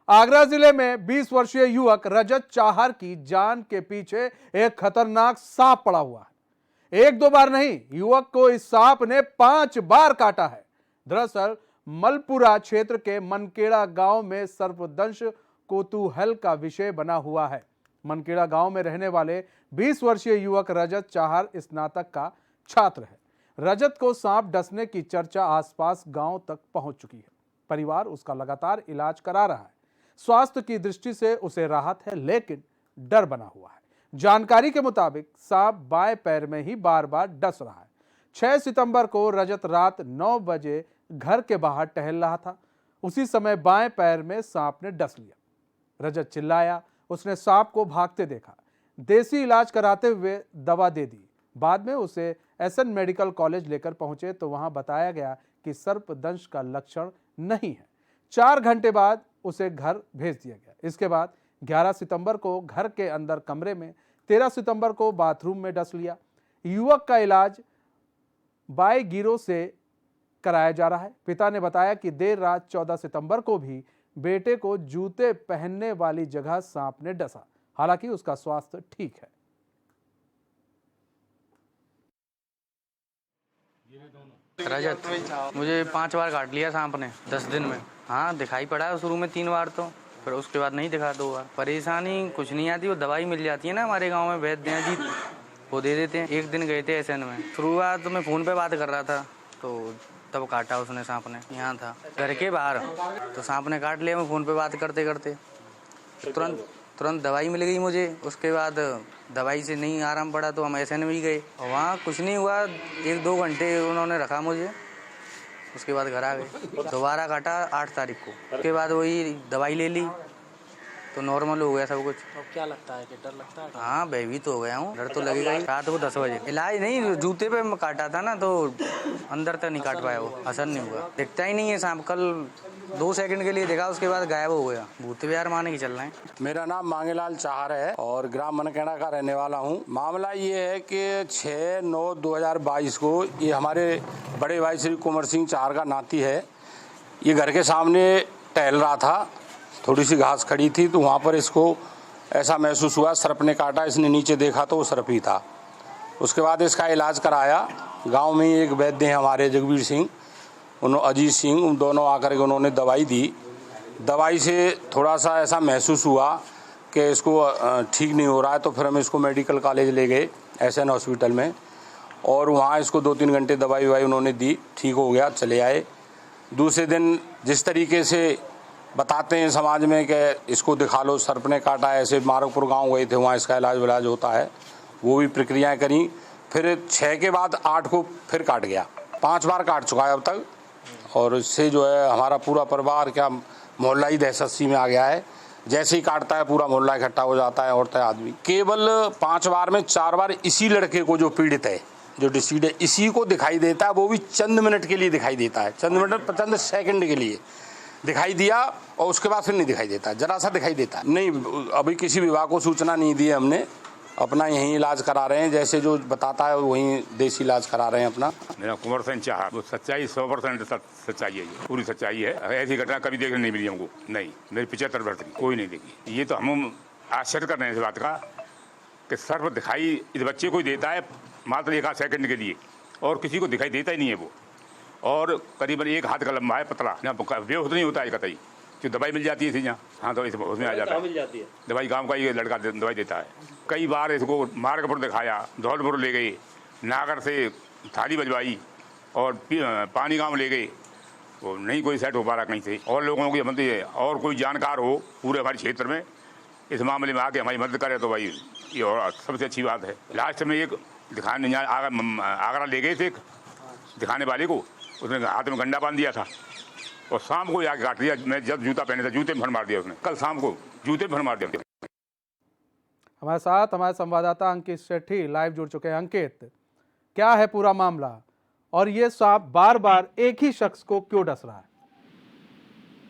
आगरा जिले में 20 वर्षीय युवक रजत चाहर की जान के पीछे एक खतरनाक सांप पड़ा हुआ है। एक दो बार नहीं, युवक को इस सांप ने 5 बार काटा है। दरअसल मलपुरा क्षेत्र के मनकेड़ा गांव में सर्पदंश कौतूहल का विषय बना हुआ है। मनकेड़ा गांव में रहने वाले 20 वर्षीय युवक रजत चाहर स्नातक का छात्र है। रजत को सांप डसने की चर्चा आसपास गांव तक पहुंच चुकी है। परिवार उसका लगातार इलाज करा रहा है। स्वास्थ्य की दृष्टि से उसे राहत है, लेकिन डर बना हुआ है। जानकारी के मुताबिक सांप बाएं पैर में ही बार बार डस रहा है। 6 सितंबर को रजत रात 9 बजे घर के बाहर टहल रहा था। उसी समय बाएं पैर में सांप ने डस लिया। रजत चिल्लाया। उसने सांप को भागते देखा, देसी इलाज कराते हुए दवा दे दी। बाद में उसे एसएन मेडिकल कॉलेज लेकर पहुंचे तो वहां बताया गया कि सर्पदंश का लक्षण नहीं है। 4 घंटे बाद उसे घर भेज दिया गया। इसके बाद 11 सितंबर को घर के अंदर कमरे में, 13 सितंबर को बाथरूम में डस लिया। युवक का इलाज बाएं गिरोह से कराया जा रहा है। पिता ने बताया कि देर रात 14 सितंबर को भी बेटे को जूते पहनने वाली जगह सांप ने डसा। हालांकि उसका स्वास्थ्य ठीक है। रजत मुझे 5 बार काट लिया सांप ने 10 दिन में। हाँ, दिखाई पड़ा है शुरू में 3 बार, तो फिर उसके बाद नहीं दिखा 2 बार। परेशानी कुछ नहीं आती, वो दवाई मिल जाती है ना हमारे गांव में, वैद्य हैं जी, वो दे देते हैं। एक दिन गए थे एसएन में, शुरुआत तो मैं फ़ोन पे बात कर रहा था तो तब काटा उसने, सांप ने। यहाँ था घर के बाहर, तो सांप ने काट लिया। मैं फ़ोन पे बात करते करते तुरंत दवाई मिल गई मुझे। उसके बाद दवाई से नहीं आराम पड़ा तो हम एसएन में ही गए, और वहाँ कुछ नहीं हुआ। 1-2 घंटे उन्होंने रखा मुझे, उसके बाद घर आ गए। दोबारा काटा 8 तारीख को। उसके बाद वही दवाई ले ली तो नॉर्मल हो गया सब कुछ। तो क्या लगता है कि डर लगता है? हाँ, भयभीत हो गया हूँ, डर तो लगेगा ही। रात को 10 बजे इलाज नहीं, जूते पे काटा था ना, तो अंदर तक नहीं काट पाया, वो असर नहीं हुआ। दिखता ही नहीं है सांप। कल 2 सेकंड के लिए देखा, उसके बाद गायब हो गया। भूत बिहार माने की चल रहे हैं। मेरा नाम मांगेलाल चाहर है और ग्राम मनकेड़ा का रहने वाला हूँ। मामला ये है कि 6/9/2022 को ये हमारे बड़े भाई श्री कुंवर सिंह चाहर का नाती है। ये घर के सामने टहल रहा था, थोड़ी सी घास खड़ी थी, तो वहाँ पर इसको ऐसा महसूस हुआ सर्प ने काटा। इसने नीचे देखा तो वो सर्प ही था। उसके बाद इसका इलाज कराया। गांव में ही एक वैद्य हैं हमारे, जगबीर सिंह, उन्होंने अजीत सिंह, उन दोनों आकर के उन्होंने दवाई दी। दवाई से थोड़ा सा ऐसा महसूस हुआ कि इसको ठीक नहीं हो रहा है, तो फिर हम इसको मेडिकल कॉलेज ले गए, एसएन हॉस्पिटल में, और वहाँ इसको 2-3 घंटे दवाई उन्होंने दी, ठीक हो गया, चले आए। दूसरे दिन जिस तरीके से बताते हैं समाज में कि इसको दिखा लो, सर्प ने काटा है, ऐसे मारकपुर गांव गए थे, वहाँ इसका इलाज होता है, वो भी प्रक्रियाएं करी। फिर 6 के बाद 8 को फिर काट गया। 5 बार काट चुका है अब तक, और इससे जो है हमारा पूरा परिवार, क्या मोहल्ला ही दहशत सी में आ गया है। जैसे ही काटता है पूरा मोहल्ला इकट्ठा हो जाता है, औरतें आदमी। केवल 5 बार में 4 बार इसी लड़के को, जो पीड़ित है, जो डिसीड है, इसी को दिखाई देता है। वो भी चंद मिनट के लिए दिखाई देता है, चंद मिनट, चंद सेकंड के लिए दिखाई दिया, और उसके बाद फिर नहीं दिखाई देता, जरा सा दिखाई देता है। नहीं, अभी किसी विभाग को सूचना नहीं दी है हमने, अपना यहीं इलाज करा रहे हैं, जैसे जो बताता है वहीं देसी इलाज करा रहे हैं अपना। मेरा कुंवर सिंह चाहर, वो सच्चाई 100% सच्चाई है, ये पूरी सच्चाई है। ऐसी घटना कभी देखने नहीं मिली हमको, नहीं, मेरी 75 वर्ष की कोई नहीं देखी। ये तो हम आश्चर्य कर रहे हैं इस बात का कि सर्प दिखाई इस बच्चे को ही देता है मात्र 1 सेकंड के लिए, और किसी को दिखाई देता ही नहीं है वो। और करीबन 1 हाथ का लंबा है, पतला, बेहोश नहीं होता है कतई, जो दवाई मिल जाती है इसे यहाँ। हाँ, तो उसमें आ जाता है दवाई, गाँव का ये लड़का दवाई देता है। कई बार इसको मार्गपुर दिखाया, धौलपुर ले गए, नागर से थाली बजवाई, और पानी गांव ले गए, वो नहीं कोई सेट हो पा रहा कहीं से। और लोगों की मदद है, और कोई जानकार हो पूरे हमारे क्षेत्र में इस मामले में आके हमारी मदद करे तो भाई ये और सबसे अच्छी बात है। लास्ट में एक दिखाने आगरा ले गए थे, दिखाने वाले को उसने हाथ में गंडा बांध दिया था, और शाम को आके काट दिया। मैं जब जूता पहने था, जूते में भर मार दिया उसने, कल शाम को जूते में भर मार दिया। हमारे साथ हमारे संवाददाता अंकित सेठी लाइव जुड़ चुके हैं। अंकित, क्या है पूरा मामला, और ये सांप बार बार एक ही शख्स को क्यों डस रहा है?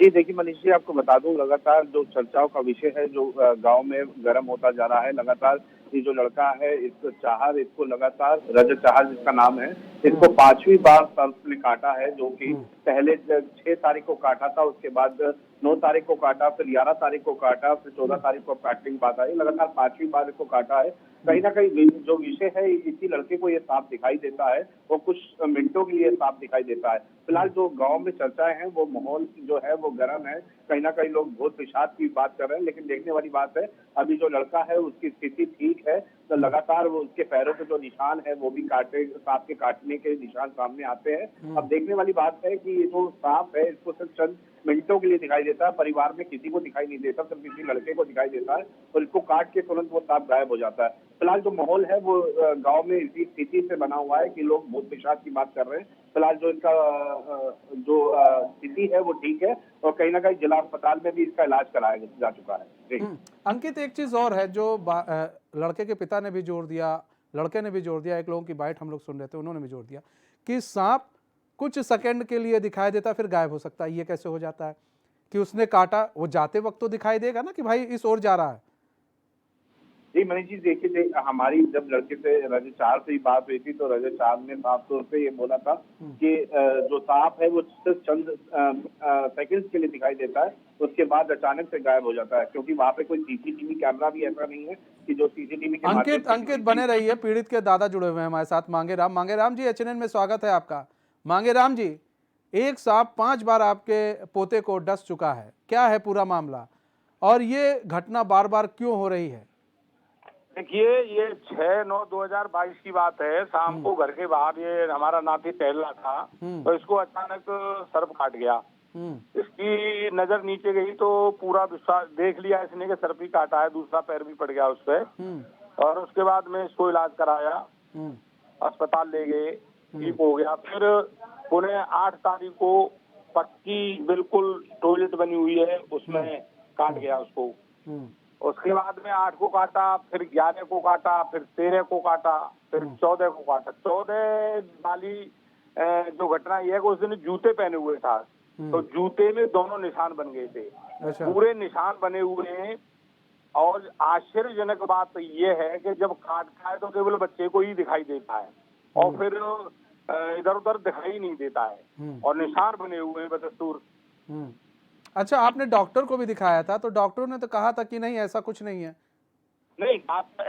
जी देखिए मनीष जी, आपको बता दूं, लगातार जो चर्चाओं का विषय है, जो गांव में गर्म होता जा रहा है, लगातार ये जो लड़का है, इसको चाहर, इसको लगातार रजत चाहर जिसका नाम है, इसको 5वीं बार सर्प ने काटा है, जो कि पहले 6 तारीख को काटा था, उसके बाद 9 तारीख को काटा, फिर 11 तारीख को काटा, फिर 14 तारीख को काटने की बात आई, लगातार 5वीं बार इसको काटा है। कहीं ना कहीं जो विषय है, इसी लड़के को ये साफ दिखाई देता है और कुछ मिनटों के लिए साफ दिखाई देता है। फिलहाल जो गांव में चर्चाएं हैं, वो माहौल जो है वो गर्म है। कहीं ना कहीं लोग भूत पिशाच की बात कर रहे हैं, लेकिन देखने वाली बात है अभी जो लड़का है उसकी स्थिति ठीक है। तो लगातार वो उसके पैरों पे जो निशान है वो भी सांप के काटने के निशान सामने आते हैं। अब देखने वाली बात है कि ये जो सांप है इसको सिर्फ चंद मिनटों के लिए दिखाई देता है, परिवार में किसी को दिखाई नहीं देता, सिर्फ किसी लड़के को दिखाई देता है और इसको काट के तुरंत वो सांप गायब हो जाता है। फिलहाल जो माहौल है वो गांव में इसी स्थिति से बना हुआ है कि लोग भूत पिशाच की बात कर रहे हैं। फिलहाल जो इनका जो स्थिति है वो ठीक है और कहीं ना कहीं जिला अस्पताल में भी इसका इलाज कराया जा चुका है। जी अंकित, एक चीज और है जो लड़के के पिता ने भी जोर दिया, लड़के ने भी जोर दिया, एक लोगों की बाइट हम लोग सुन रहे थे, उन्होंने भी जोर दिया कि सांप कुछ सेकंड के लिए दिखाई देता फिर गायब हो सकता है। ये कैसे हो जाता है कि उसने काटा, वो जाते वक्त तो दिखाई देगा ना कि भाई इस ओर जा रहा है। जी मनीष जी, देखिए हमारी जब लड़के से रजत चाहर से ही बात हुई थी तो रजत चाहर ने साफ तौर पे ये बोला था कि जो सांप है वो सिर्फ चंद सेकंड्स के लिए दिखाई देता है, उसके बाद अचानक से गायब हो जाता है, क्योंकि वहाँ पे कोई सीसीटीवी कैमरा भी ऐसा नहीं है कि जो सीसीटीवी के अंकित बने रहिए, पीड़ित के दादा जुड़े हुए हैं हमारे साथ, मांगेराम जी, एचएनएन में स्वागत है आपका। मांगेराम जी, एक सांप 5 बार आपके पोते को डस चुका है, क्या है पूरा मामला और ये घटना बार बार क्यों हो रही है? देखिए, ये 6/9/2022 की बात है। शाम को घर के बाहर ये हमारा नाती टहल रहा था तो इसको अचानक सर्प काट गया। इसकी नजर नीचे गई तो पूरा विश्वास देख लिया इसने कि सर्प ही काटा है, दूसरा पैर भी पड़ गया उस पर और उसके बाद में इसको इलाज कराया, अस्पताल ले गए, ठीक हो गया। फिर उन्हें 8 तारीख को पक्की बिल्कुल टॉयलेट बनी हुई है उसमें काट गया उसको। उसके बाद में 8 को काटा, फिर 11 को काटा, फिर 13 को काटा, फिर 14 को काटा। 14 वाली जो घटना ये है कि उस दिन जूते पहने हुए था तो जूते में दोनों निशान बन गए थे। अच्छा। पूरे निशान बने हुए हैं और आश्चर्यजनक बात ये है कि जब काटता है तो केवल बच्चे को ही दिखाई देता है और फिर इधर उधर दिखाई नहीं देता है और निशान बने हुए हैं बदस्तूर। अच्छा, आपने डॉक्टर को भी दिखाया था तो डॉक्टर ने तो कहा था कि नहीं ऐसा कुछ नहीं है। नहीं,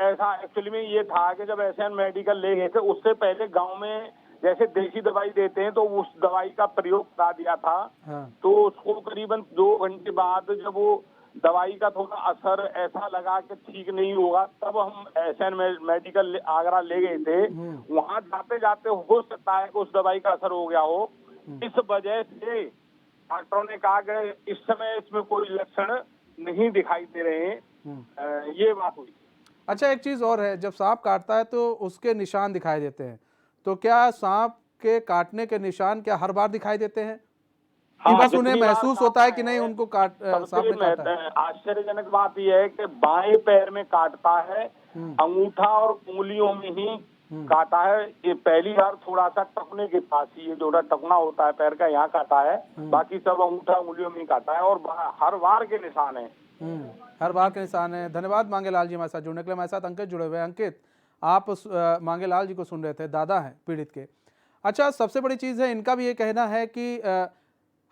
ऐसा एक्चुअली में ये था कि जब एसएन मेडिकल ले गए थे उससे पहले गांव में जैसे देसी दवाई देते हैं तो उस दवाई का प्रयोग करा दिया था। हाँ। तो उसको करीबन 2 घंटे बाद जब वो दवाई का थोड़ा असर ऐसा लगा कि ठीक नहीं होगा तब हम एसएन मेडिकल आगरा ले गए थे। वहां जाते जाते हो सकता है कि उस दवाई का असर हो गया हो, इस वजह से डॉक्टरों ने कहा कि इस समय इसमें कोई लक्षण नहीं दिखाई दे रहे हैं। ये बात हुई। अच्छा, एक चीज और है, जब सांप काटता है तो उसके निशान दिखाई देते हैं, तो क्या सांप के काटने के निशान क्या हर बार दिखाई देते हैं? हाँ, बस उन्हें महसूस होता है कि नहीं उनको सांप ने काटा है? आश्चर्यजनक बात यह है कि बाएं पैर में काटता है, अंगूठा और उंगलियों में ही काटा है। ये पहली बार थोड़ा सा टखने के पास ही, ये जो टखना होता है पैर का, यहाँ काटा है, बाकी सब अंगूठा उंगलियों में ही काटा है और हर बार के निशान है। हर बार के निशान है। धन्यवाद मांगेलाल जी हमारे साथ जुड़ने के लिए। हमारे साथ अंकित जुड़े हुए हैं। अंकित, आप मांगेलाल जी को सुन रहे थे, दादा हैं पीड़ित के। अच्छा, सबसे बड़ी चीज़ है, इनका भी ये कहना है कि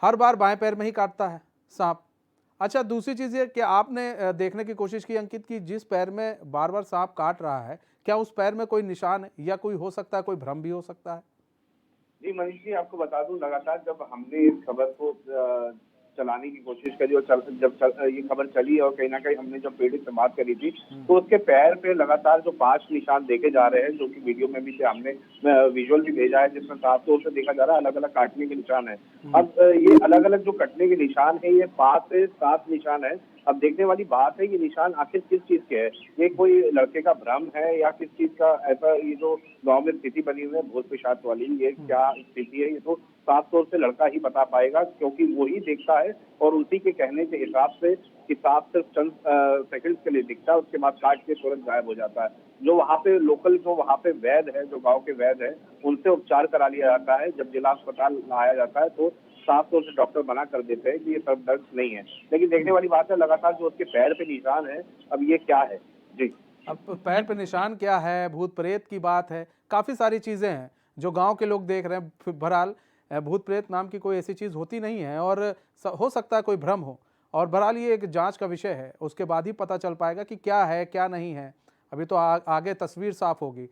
हर बार बाएं पैर में ही काटता है सांप। अच्छा, दूसरी चीज़ ये कि आपने देखने की कोशिश की अंकित की जिस पैर में बार बार सांप काट रहा है, क्या उस पैर में कोई निशान है या कोई हो सकता है, कोई भ्रम भी हो सकता है? जी मनीष जी, आपको बता दूं, लगातार जब हमने इस खबर को चलाने की कोशिश करी और ये खबर चली और कहीं ना कहीं हमने जब पीड़ित से बात करी थी तो उसके पैर पे लगातार जो 5 निशान देखे जा रहे हैं, जो कि वीडियो में भी हमने विजुअल भी भेजा है जिसमें साफ तौर से देखा जा रहा है अलग अलग काटने के निशान है। अब ये अलग अलग जो कटने के निशान है ये 5 से 7 निशान है। अब देखने वाली बात है ये निशान आखिर किस चीज के है, ये कोई लड़के का भ्रम है या किस चीज का ऐसा ये जो गांव में स्थिति बनी हुई है भूत पिशाच वाली, ये क्या स्थिति है ये तो साफ तौर से लड़का ही बता पाएगा, क्योंकि वो ही देखता है और उसी के कहने के हिसाब से किताब सिर्फ चंद सेकंड्स के लिए दिखता है, उसके बाद काट के तुरंत गायब हो जाता है। जो वहाँ पे लोकल जो वहाँ पे वैद्य है, जो गाँव के वैद्य है, उनसे उपचार करा लिया जाता है। जब जिला अस्पताल लाया जाता है तो साफ तौर से डॉक्टर मना कर देते हैं कि ये सब दर्द नहीं है, लेकिन देखने वाली बात है लगातार जो उसके पैर पे निशान है, अब ये क्या है? जी, अब पैर पे निशान क्या है, भूत प्रेत की बात है, काफ़ी सारी चीज़ें हैं जो गांव के लोग देख रहे हैं। बहरहाल भूत प्रेत नाम की कोई ऐसी चीज़ होती नहीं है और हो सकता है कोई भ्रम हो, और बहरहाल ये एक जांच का विषय है, उसके बाद ही पता चल पाएगा कि क्या है क्या नहीं है। अभी तो आगे तस्वीर साफ होगी।